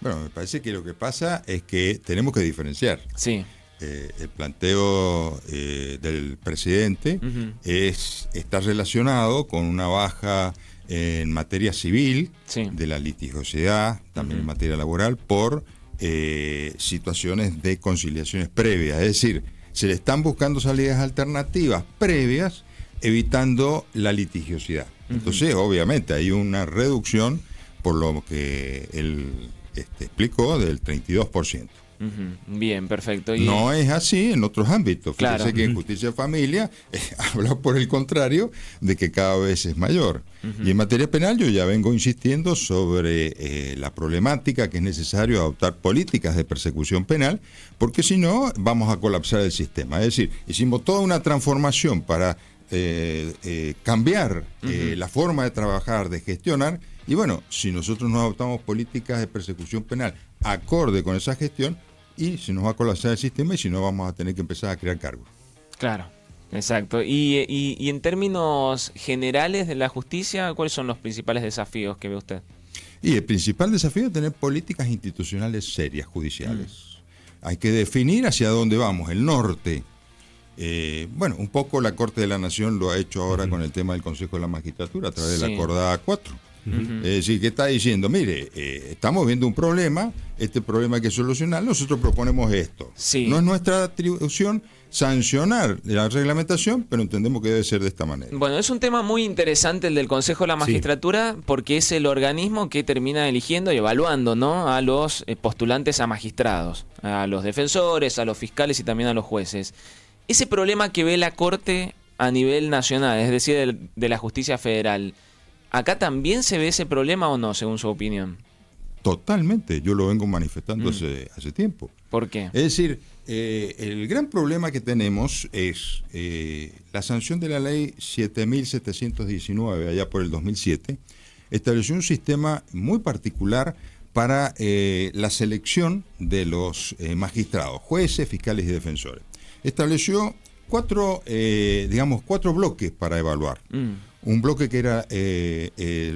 Bueno, me parece que lo que pasa es que tenemos que diferenciar. Sí. El planteo del presidente está relacionado con una baja en materia civil, Sí. de la litigiosidad, también en materia laboral, por situaciones de conciliaciones previas. Es decir, se le están buscando salidas alternativas previas, evitando la litigiosidad. Entonces, obviamente, hay una reducción, por lo que él explicó, del 32%. Bien, perfecto. No es así en otros ámbitos. Fíjese Claro. que en justicia de familia habla por el contrario de que cada vez es mayor. Y en materia penal yo ya vengo insistiendo sobre la problemática que es necesario adoptar políticas de persecución penal, porque si no vamos a colapsar el sistema. Es decir, hicimos toda una transformación para cambiar la forma de trabajar, de gestionar, y bueno, si nosotros no adoptamos políticas de persecución penal acorde con esa gestión, y se nos va a colapsar el sistema, y si no vamos a tener que empezar a crear cargos. Claro, exacto. Y en términos generales de la justicia, ¿cuáles son los principales desafíos que ve usted? Y el principal desafío es tener políticas institucionales serias, judiciales. Hay que definir hacia dónde vamos, el norte. Bueno, un poco la Corte de la Nación lo ha hecho ahora con el tema del Consejo de la Magistratura a través de la acordada 4. Es decir, que está diciendo, mire, estamos viendo un problema, este problema hay que solucionar, nosotros proponemos esto. Sí. No es nuestra atribución sancionar la reglamentación, pero entendemos que debe ser de esta manera. Bueno, es un tema muy interesante el del Consejo de la Magistratura, porque es el organismo que termina eligiendo y evaluando, ¿no?, a los postulantes a magistrados, a los defensores, a los fiscales y también a los jueces. Ese problema que ve la Corte a nivel nacional, es decir, de la justicia federal, ¿acá también se ve ese problema o no, según su opinión? Totalmente, yo lo vengo manifestando hace tiempo. ¿Por qué? Es decir, el gran problema que tenemos es la sanción de la ley 7.719, allá por el 2007, estableció un sistema muy particular para la selección de los magistrados, jueces, fiscales y defensores. Estableció cuatro bloques para evaluar. Un bloque que era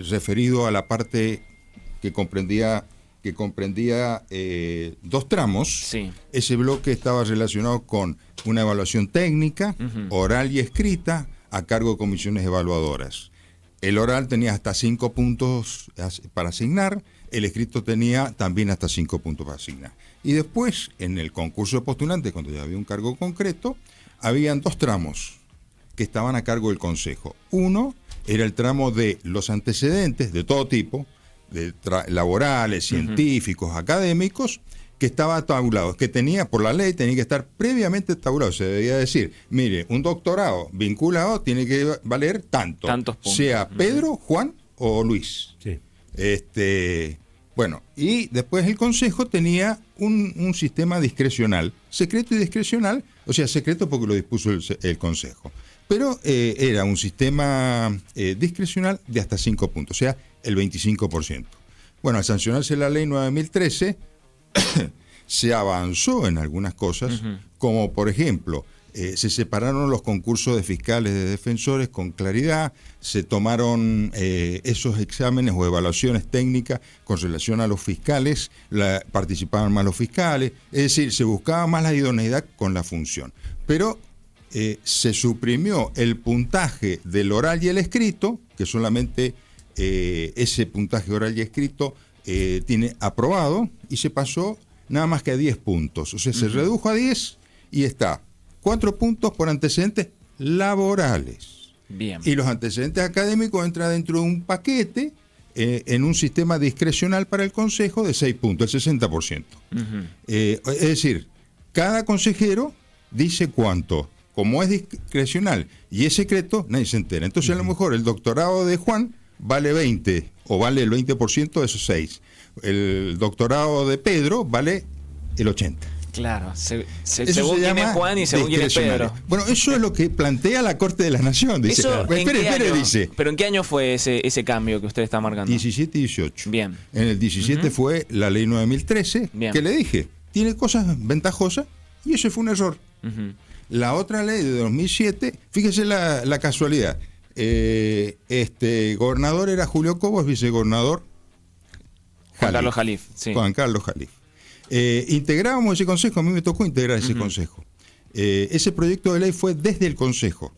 referido a la parte que comprendía dos tramos. Sí. Ese bloque estaba relacionado con una evaluación técnica, oral y escrita, a cargo de comisiones evaluadoras. El oral tenía hasta 5 puntos para asignar, el escrito tenía también hasta 5 puntos para asignar. Y después, en el concurso de postulantes, cuando ya había un cargo concreto, habían dos tramos que estaban a cargo del Consejo. Uno era el tramo de los antecedentes de todo tipo, de laborales, científicos, académicos, que estaba tabulado, que tenía, por la ley, tenía que estar previamente tabulado. Se debía decir, mire, un doctorado vinculado tiene que valer tantos puntos, sea Pedro, Juan o Luis. Sí. Bueno, y después el Consejo tenía un sistema discrecional, secreto y discrecional, o sea, secreto porque lo dispuso el Consejo, pero era un sistema discrecional de hasta 5 puntos, o sea, el 25%. Bueno, al sancionarse la ley 9013, se avanzó en algunas cosas, como por ejemplo, se separaron los concursos de fiscales, de defensores con claridad, se tomaron esos exámenes o evaluaciones técnicas con relación a los fiscales, participaban más los fiscales, es decir, se buscaba más la idoneidad con la función. Pero se suprimió el puntaje del oral y el escrito, que solamente ese puntaje oral y escrito tiene aprobado, y se pasó nada más que a 10 puntos. O sea, se redujo a 10 y está 4 puntos por antecedentes laborales. Bien. Y los antecedentes académicos entran dentro de un paquete en un sistema discrecional para el Consejo de 6 puntos, el 60%. Es decir, cada consejero dice cuánto. Como es discrecional y es secreto, nadie se entera. Entonces, a lo mejor el doctorado de Juan vale 20 o vale el 20% de esos 6. El doctorado de Pedro vale el 80%. Claro, según quién es Juan y según quién es Pedro. Bueno, eso es lo que plantea la Corte de la Nación. Dice, dice. ¿Pero en qué año fue ese cambio que usted está marcando? 17 y 18. Bien. En el 17 fue la ley 9013, que le dije, tiene cosas ventajosas y ese fue un error. La otra ley de 2007, fíjese la casualidad, gobernador era Julio Cobos, vicegobernador Juan Carlos Jalif. Sí. Juan Carlos Jalif. Integrábamos ese consejo, a mí me tocó integrar ese consejo. Ese proyecto de ley fue desde el consejo.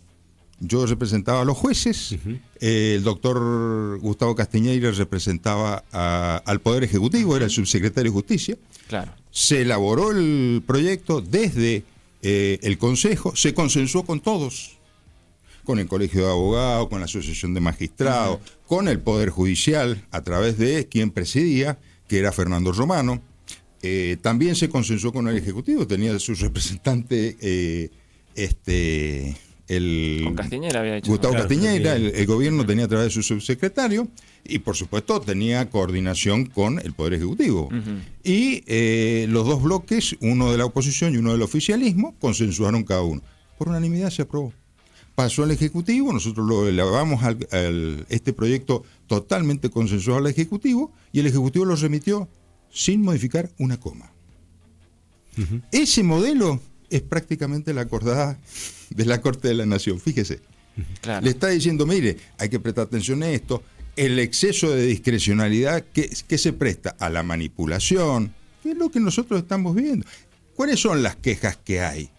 Yo representaba a los jueces, el doctor Gustavo Castiñeira representaba al Poder Ejecutivo, era el subsecretario de Justicia. Claro. Se elaboró el proyecto desde el consejo, se consensuó con todos, con el Colegio de Abogados, con la Asociación de Magistrados, con el Poder Judicial, a través de quien presidía, que era Fernando Romano. También se consensuó con el Ejecutivo, tenía su representante con Castiñeira había hecho. Gustavo Castiñeira, el gobierno tenía a través de su subsecretario y por supuesto tenía coordinación con el Poder Ejecutivo. Y los dos bloques, uno de la oposición y uno del oficialismo, consensuaron cada uno. Por unanimidad se aprobó. Pasó al Ejecutivo, nosotros lo elevamos este proyecto totalmente consensuado al Ejecutivo y el Ejecutivo lo remitió sin modificar una coma. Ese modelo es prácticamente la acordada de la Corte de la Nación, fíjese. Claro. Le está diciendo, mire, hay que prestar atención a esto, el exceso de discrecionalidad que se presta a la manipulación, que es lo que nosotros estamos viendo. ¿Cuáles son las quejas que hay?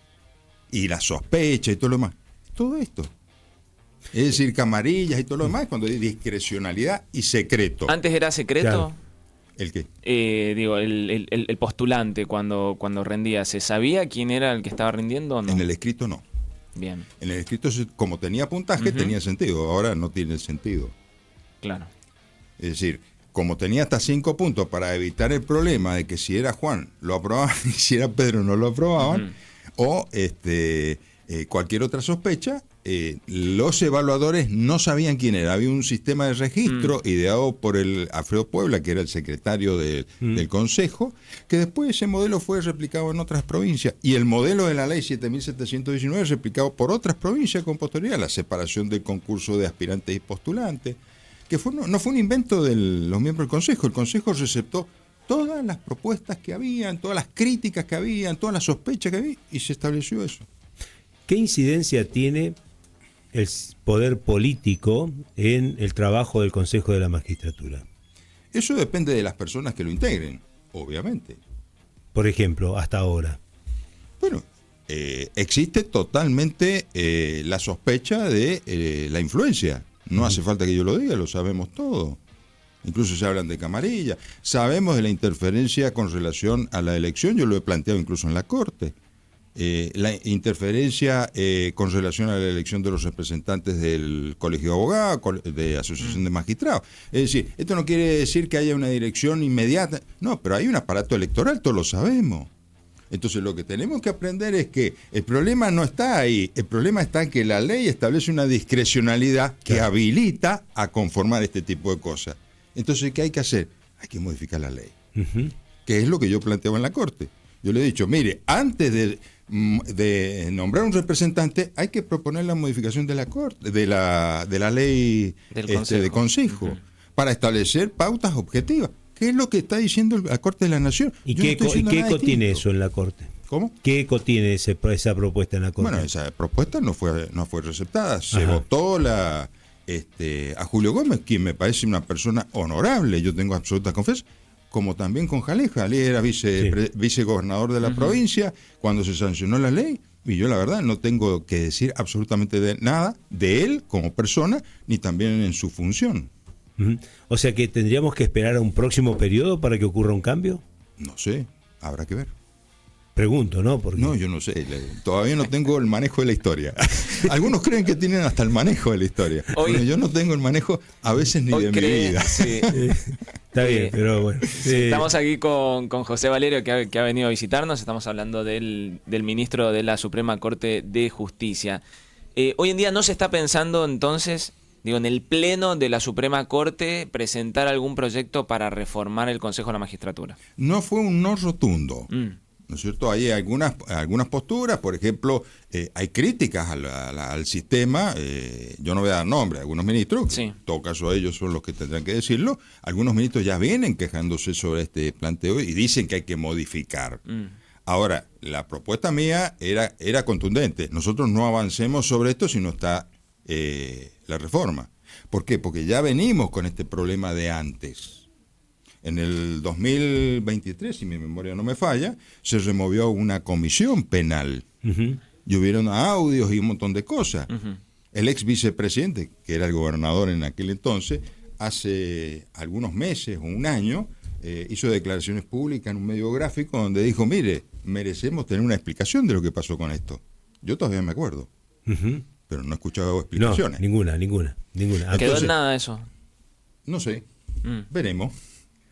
Y la sospecha y todo lo demás. Todo esto. Es decir, camarillas y todo lo demás, cuando hay discrecionalidad y secreto. ¿Antes era secreto? Claro. ¿El qué? Digo, el postulante cuando rendía, ¿se sabía quién era el que estaba rindiendo o no? En el escrito no. Bien. En el escrito, como tenía puntaje, tenía sentido. Ahora no tiene sentido. Claro. Es decir, como tenía hasta 5 puntos para evitar el problema de que si era Juan lo aprobaban y si era Pedro no lo aprobaban, o cualquier otra sospecha, los evaluadores no sabían quién era. Había un sistema de registro ideado por el Alfredo Puebla, que era el secretario del Consejo, que después ese modelo fue replicado en otras provincias. Y el modelo de la ley 7.719 replicado por otras provincias con posterioridad, la separación del concurso de aspirantes y postulantes, que no fue un invento de los miembros del Consejo. El Consejo receptó todas las propuestas que habían, todas las críticas que habían, todas las sospechas que había, y se estableció eso. ¿Qué incidencia tiene el poder político en el trabajo del Consejo de la Magistratura? Eso depende de las personas que lo integren, obviamente. Por ejemplo, hasta ahora. Bueno, existe totalmente la sospecha de la influencia. No hace falta que yo lo diga, lo sabemos todo. Incluso se hablan de camarilla. Sabemos de la interferencia con relación a la elección, yo lo he planteado incluso en la Corte. La interferencia con relación a la elección de los representantes del Colegio de Abogados, de Asociación de Magistrados. Es decir, esto no quiere decir que haya una dirección inmediata, no, pero hay un aparato electoral, todos lo sabemos. Entonces lo que tenemos que aprender es que el problema no está ahí, el problema está en que la ley establece una discrecionalidad que habilita a conformar este tipo de cosas. Entonces, ¿qué hay que hacer? Hay que modificar la ley, que es lo que yo planteaba en la Corte. Yo le he dicho, mire, antes de nombrar un representante, hay que proponer la modificación de la Corte, de la ley de Consejo, para establecer pautas objetivas. ¿Qué es lo que está diciendo la Corte de la Nación? ¿Y qué eco tiene eso en la Corte? ¿Cómo? ¿Qué eco tiene esa propuesta en la Corte? Bueno, esa propuesta no fue receptada. Se votó a Julio Gómez, quien me parece una persona honorable, yo tengo absoluta confianza, como también con Jalif. Jalif era vicegobernador de la provincia cuando se sancionó la ley, y yo la verdad no tengo que decir absolutamente nada de él como persona, ni también en su función. O sea que tendríamos que esperar a un próximo periodo para que ocurra un cambio. No sé, habrá que ver. Pregunto, ¿no? Porque... No, yo no sé, todavía no tengo el manejo de la historia. Algunos creen que tienen hasta el manejo de la historia. Pero yo no tengo el manejo a veces ni de mi vida. Sí. Está bien, pero bueno. Estamos aquí con José Valerio, que ha venido a visitarnos. Estamos hablando del ministro de la Suprema Corte de Justicia. Hoy en día no se está pensando entonces, en el Pleno de la Suprema Corte, presentar algún proyecto para reformar el Consejo de la Magistratura. No fue un no rotundo. ¿No es cierto? Hay algunas posturas, por ejemplo, hay críticas al sistema, yo no voy a dar nombre a algunos ministros, sí. En todo caso ellos son los que tendrán que decirlo, algunos ministros ya vienen quejándose sobre este planteo y dicen que hay que modificar. Ahora, la propuesta mía era contundente, nosotros no avancemos sobre esto si no está la reforma. ¿Por qué? Porque ya venimos con este problema de antes. En el 2023, si mi memoria no me falla, se removió una comisión penal. Y hubieron audios y un montón de cosas. El ex vicepresidente, que era el gobernador en aquel entonces, hace algunos meses o un año, hizo declaraciones públicas en un medio gráfico donde dijo, mire, merecemos tener una explicación de lo que pasó con esto. Yo todavía me acuerdo, pero no he escuchado explicaciones. No, ninguna. Entonces, ¿quedó en nada eso? No sé, veremos.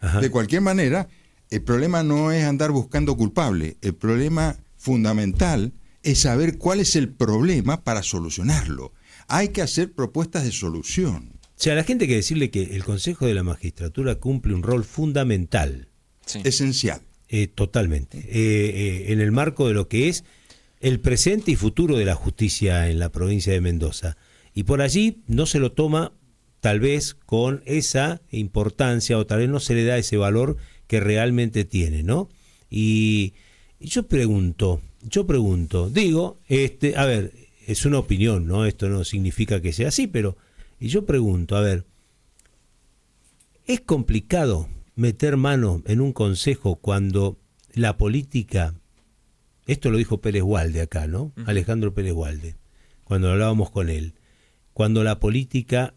Ajá. De cualquier manera, el problema no es andar buscando culpable. El problema fundamental es saber cuál es el problema para solucionarlo. Hay que hacer propuestas de solución. O sea, a la gente hay que decirle que el Consejo de la Magistratura cumple un rol fundamental. Sí. Esencial. Totalmente. En el marco de lo que es el presente y futuro de la justicia en la provincia de Mendoza. Y por allí no se lo toma tal vez con esa importancia o tal vez no se le da ese valor que realmente tiene, ¿no? Y yo pregunto, digo, a ver, es una opinión, ¿no? Esto no significa que sea así, pero y yo pregunto, a ver, ¿es complicado meter mano en un consejo cuando la política, esto lo dijo Pérez Walde acá, ¿no? Alejandro Pérez Walde, cuando hablábamos con él, cuando la política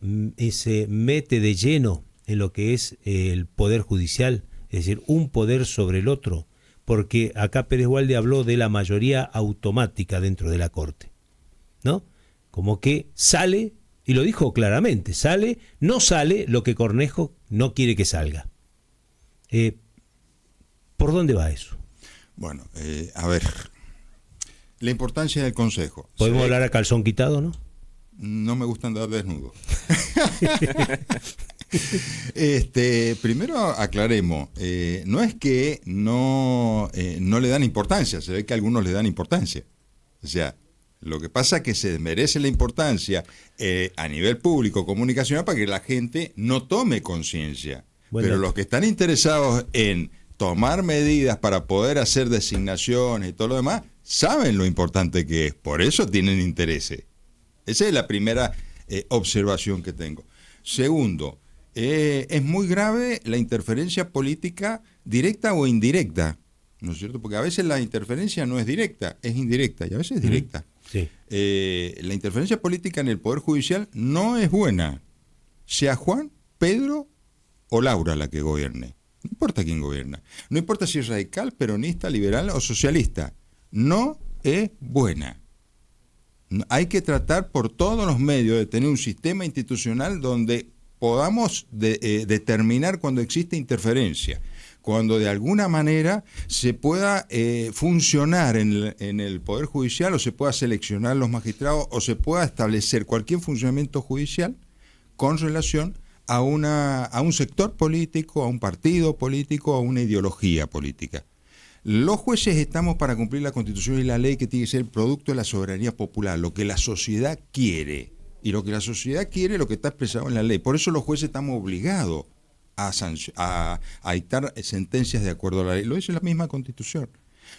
se mete de lleno en lo que es el poder judicial, es decir, un poder sobre el otro, porque acá Pérez Walde habló de la mayoría automática dentro de la Corte, ¿no? Como que sale, y lo dijo claramente, no sale lo que Cornejo no quiere que salga. ¿Por dónde va eso? Bueno, a ver, la importancia del Consejo. ¿Podemos hablar a calzón quitado, no? No me gusta andar desnudo. Primero aclaremos, no es que no le dan importancia, se ve que algunos le dan importancia. O sea, lo que pasa es que se merece la importancia a nivel público, comunicacional, para que la gente no tome conciencia. Bueno, pero los que están interesados en tomar medidas para poder hacer designaciones y todo lo demás, saben lo importante que es, por eso tienen intereses. Esa es la primera observación que tengo. Segundo, es muy grave la interferencia política directa o indirecta, ¿no es cierto? Porque a veces la interferencia no es directa, es indirecta, y a veces es directa. Sí. La interferencia política en el Poder Judicial no es buena, sea Juan, Pedro o Laura la que gobierne. No importa quién gobierna. No importa si es radical, peronista, liberal o socialista. No es buena. Hay que tratar por todos los medios de tener un sistema institucional donde podamos determinar cuando existe interferencia, cuando de alguna manera se pueda funcionar en el Poder Judicial, o se pueda seleccionar los magistrados, o se pueda establecer cualquier funcionamiento judicial con relación a un sector político, a un partido político, a una ideología política. Los jueces estamos para cumplir la Constitución y la ley, que tiene que ser el producto de la soberanía popular, lo que la sociedad quiere. Y lo que la sociedad quiere es lo que está expresado en la ley. Por eso los jueces estamos obligados a dictar sentencias de acuerdo a la ley. Lo dice la misma Constitución.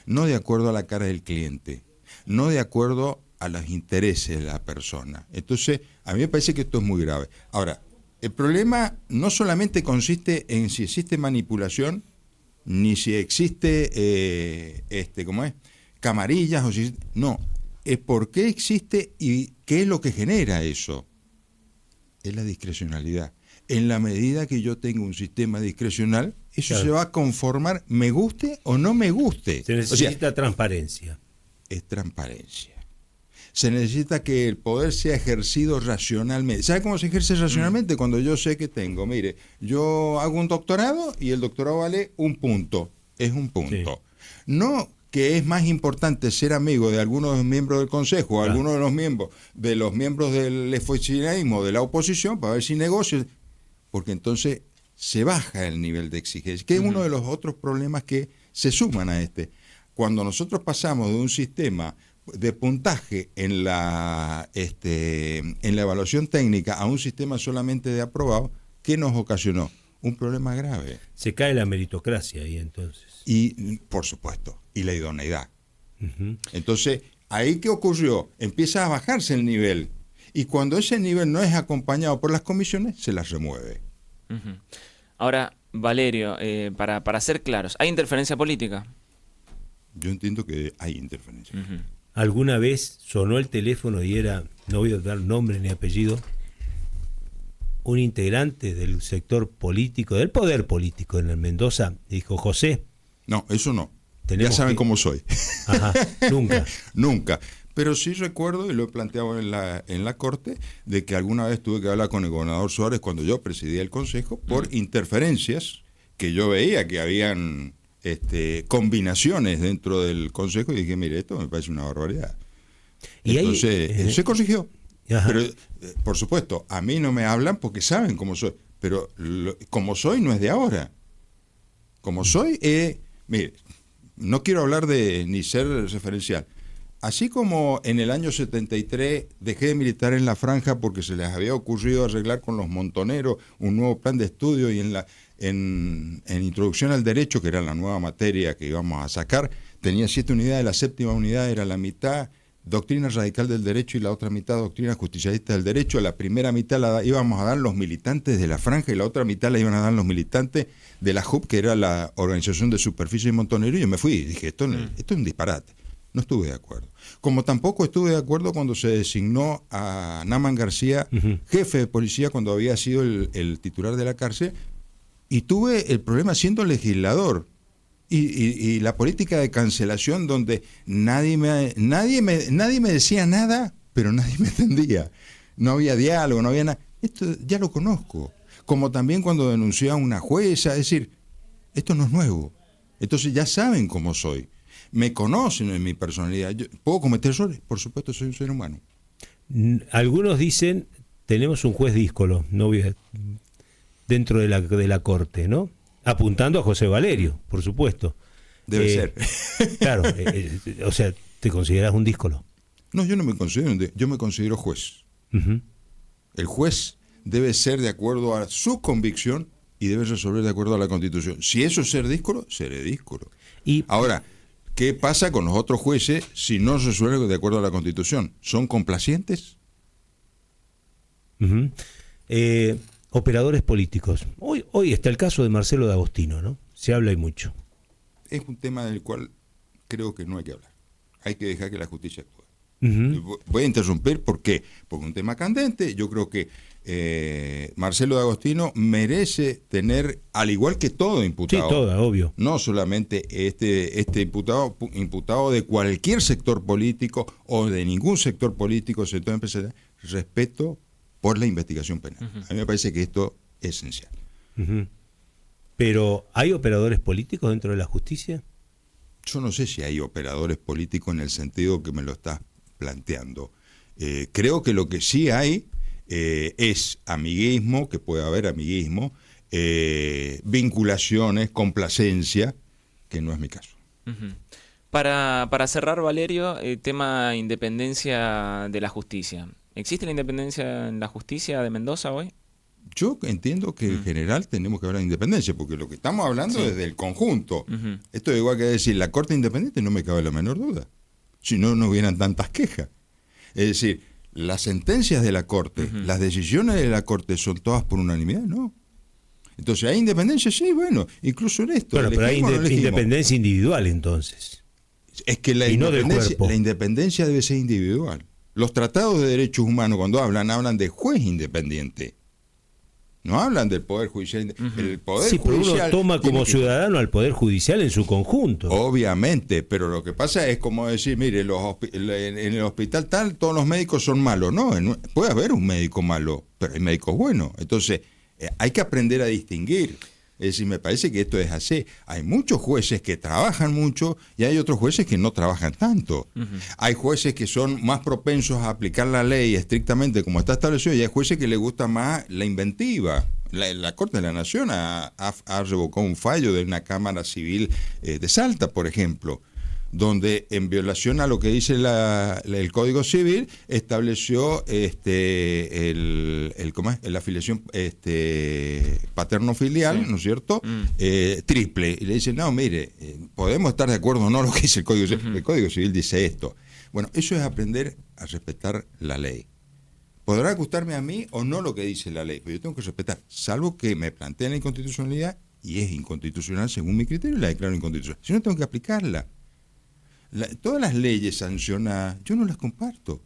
No de acuerdo a la cara del cliente, no de acuerdo a los intereses de la persona. Entonces, a mí me parece que esto es muy grave. Ahora, el problema no solamente consiste en si existe manipulación, ni si existe, camarillas, o si no, es por qué existe y qué es lo que genera eso. Es la discrecionalidad. En la medida que yo tengo un sistema discrecional, eso claro, se va a conformar, me guste o no me guste. Se necesita transparencia. Es transparencia. Se necesita que el poder sea ejercido racionalmente. ¿Sabe cómo se ejerce racionalmente? Cuando yo sé que tengo, mire, yo hago un doctorado y el doctorado vale un punto. Es un punto. Sí. No que es más importante ser amigo de algunos de los miembros del Consejo, o algunos de los miembros del oficialismo, de la oposición, para ver si negocio, porque entonces se baja el nivel de exigencia, que es uno de los otros problemas que se suman a este. Cuando nosotros pasamos de un sistema de puntaje en la evaluación técnica a un sistema solamente de aprobado, ¿qué nos ocasionó? Un problema grave. Se cae la meritocracia ahí entonces. Y, por supuesto, y la idoneidad. Entonces, ¿ahí qué ocurrió? Empieza a bajarse el nivel, y cuando ese nivel no es acompañado por las comisiones, se las remueve. Ahora, Valerio, para ser claros, ¿hay interferencia política? Yo entiendo que hay interferencia. Uh-huh. ¿Alguna vez sonó el teléfono y era, no voy a dar nombre ni apellido, un integrante del sector político, del poder político en el Mendoza, dijo: José? No, eso no. Ya saben cómo soy. Ajá, nunca. Nunca. Pero sí recuerdo, y lo he planteado en la Corte, de que alguna vez tuve que hablar con el gobernador Suárez cuando yo presidía el Consejo por interferencias que yo veía que habían combinaciones dentro del Consejo, y dije, mire, esto me parece una barbaridad. Y entonces, se corrigió. Ajá. Pero, por supuesto, a mí no me hablan porque saben cómo soy, pero como soy no es de ahora. Como soy, mire, no quiero hablar de ni ser referencial. Así como en el año 73 dejé de militar en la Franja porque se les había ocurrido arreglar con los montoneros un nuevo plan de estudio, y en Introducción al Derecho, que era la nueva materia que íbamos a sacar, tenía 7 unidades, la 7ª unidad era la mitad Doctrina Radical del Derecho y la otra mitad Doctrina Justicialista del Derecho. La primera mitad la íbamos a dar los militantes de la Franja y la otra mitad la iban a dar los militantes de la JUP, que era la Organización de Superficie y Montonero, y yo me fui y dije, esto es un disparate. No estuve de acuerdo. Como tampoco estuve de acuerdo cuando se designó a Naman García jefe de policía cuando había sido el titular de la cárcel, y tuve el problema siendo legislador. Y la política de cancelación, donde nadie me decía nada, pero nadie me entendía. No había diálogo, no había nada. Esto ya lo conozco. Como también cuando denuncié a una jueza, es decir, esto no es nuevo. Entonces ya saben cómo soy. Me conocen en mi personalidad. ¿Puedo cometer errores? Por supuesto, soy un ser humano. Algunos dicen, tenemos un juez díscolo, no voy a, dentro de la Corte, ¿no? Apuntando a José Valerio, por supuesto. Debe ser. Claro, o sea, ¿te consideras un díscolo? No, yo no me considero yo me considero juez. Uh-huh. El juez debe ser de acuerdo a su convicción y debe resolver de acuerdo a la Constitución. Si eso es ser díscolo, seré díscolo. Ahora, ¿qué pasa con los otros jueces si no resuelven de acuerdo a la Constitución? ¿Son complacientes? Uh-huh. Operadores políticos. Hoy está el caso de Marcelo D'Agostino, ¿no? Se habla y mucho. Es un tema del cual creo que no hay que hablar. Hay que dejar que la justicia actúe. Uh-huh. Voy a interrumpir, ¿por qué? Porque es un tema candente. Yo creo que Marcelo D'Agostino merece tener, al igual que todo imputado, sí, todo, obvio, no solamente este imputado de cualquier sector político o de ningún sector político, sector empresarial, respeto por la investigación penal. Uh-huh. A mí me parece que esto es esencial. Uh-huh. Pero, ¿hay operadores políticos dentro de la justicia? Yo no sé si hay operadores políticos en el sentido que me lo estás planteando. Creo que lo que sí hay es amiguismo, que puede haber amiguismo, vinculaciones, complacencia, que no es mi caso. Uh-huh. Para cerrar, Valerio, el tema independencia de la justicia. ¿Existe la independencia en la justicia de Mendoza hoy? Yo entiendo que en general tenemos que hablar de independencia, porque lo que estamos hablando es del conjunto. Uh-huh. Esto es igual que decir, la Corte Independiente no me cabe la menor duda. Si no, no hubieran tantas quejas. Es decir, las sentencias de la Corte, uh-huh, las decisiones de la Corte son todas por unanimidad, ¿no? Entonces, ¿hay independencia? Sí, bueno, incluso en esto. Bueno, pero hay independencia individual, entonces. Es que la independencia debe ser individual. Los tratados de derechos humanos, cuando hablan de juez independiente. No hablan del Poder Judicial. Uh-huh. El Poder sí, pero Judicial uno toma como ciudadano al Poder Judicial en su conjunto. Obviamente, pero lo que pasa es como decir, mire, en el hospital tal, todos los médicos son malos. No, puede haber un médico malo, pero hay médicos buenos. Entonces, hay que aprender a distinguir. Es decir, me parece que esto es así. Hay muchos jueces que trabajan mucho y hay otros jueces que no trabajan tanto. Uh-huh. Hay jueces que son más propensos a aplicar la ley estrictamente como está establecido y hay jueces que les gusta más la inventiva. La Corte de la Nación ha revocado un fallo de una Cámara Civil de Salta, por ejemplo, donde en violación a lo que dice el Código Civil estableció la afiliación paterno-filial, sí, ¿no es cierto? Triple. Y le dicen, no, mire, podemos estar de acuerdo o no lo que dice el Código Civil. Uh-huh. El Código Civil dice esto. Bueno, eso es aprender a respetar la ley. Podrá gustarme a mí o no lo que dice la ley, pero yo tengo que respetar, salvo que me planteen la inconstitucionalidad y es inconstitucional según mi criterio, la declaro inconstitucional. Si no, tengo que aplicarla. Todas las leyes sancionadas, yo no las comparto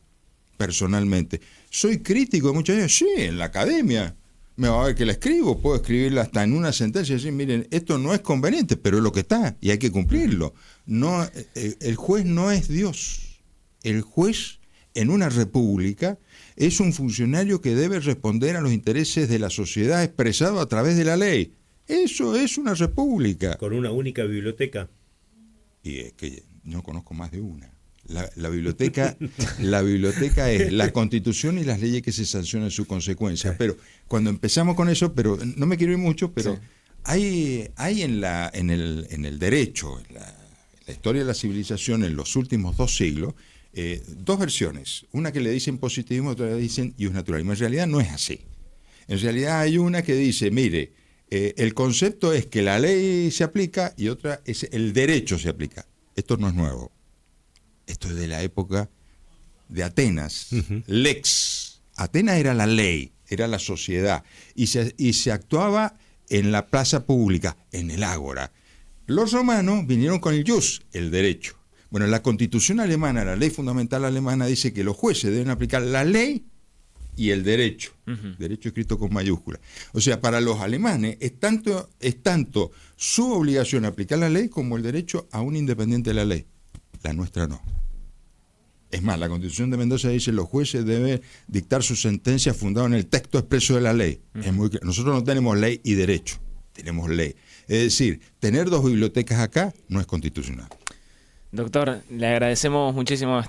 personalmente. Soy crítico de muchas veces, sí, en la academia. Me va a ver que la escribo, puedo escribirla hasta en una sentencia y decir, miren, esto no es conveniente, pero es lo que está y hay que cumplirlo. No, el juez no es Dios. El juez en una república es un funcionario que debe responder a los intereses de la sociedad expresado a través de la ley. Eso es una república. Con una única biblioteca. Y es que no conozco más de una. La biblioteca es la Constitución y las leyes que se sancionan en su consecuencia. Pero cuando empezamos con eso, pero no me quiero ir mucho, pero sí. hay en el derecho, en la historia de la civilización, en los últimos 2 siglos, 2 versiones. Una que le dicen positivismo, otra le dicen ius naturalismo. En realidad no es así. En realidad hay una que dice, mire, el concepto es que la ley se aplica y otra es el derecho se aplica. Esto no es nuevo. Esto es de la época de Atenas. Lex. Atenas era la ley, era la sociedad. Y se actuaba en la plaza pública, en el ágora. Los romanos vinieron con el jus, el derecho. Bueno, la Constitución alemana, la ley fundamental alemana, dice que los jueces deben aplicar la ley y el derecho. Derecho escrito con mayúsculas. O sea, para los alemanes es tanto su obligación aplicar la ley como el derecho aún independiente de la ley. La nuestra no. Es más, la Constitución de Mendoza dice que los jueces deben dictar su sentencia fundada en el texto expreso de la ley. Es muy claro. Nosotros no tenemos ley y derecho, tenemos ley. Es decir, tener 2 bibliotecas acá no es constitucional. Doctor, le agradecemos muchísimo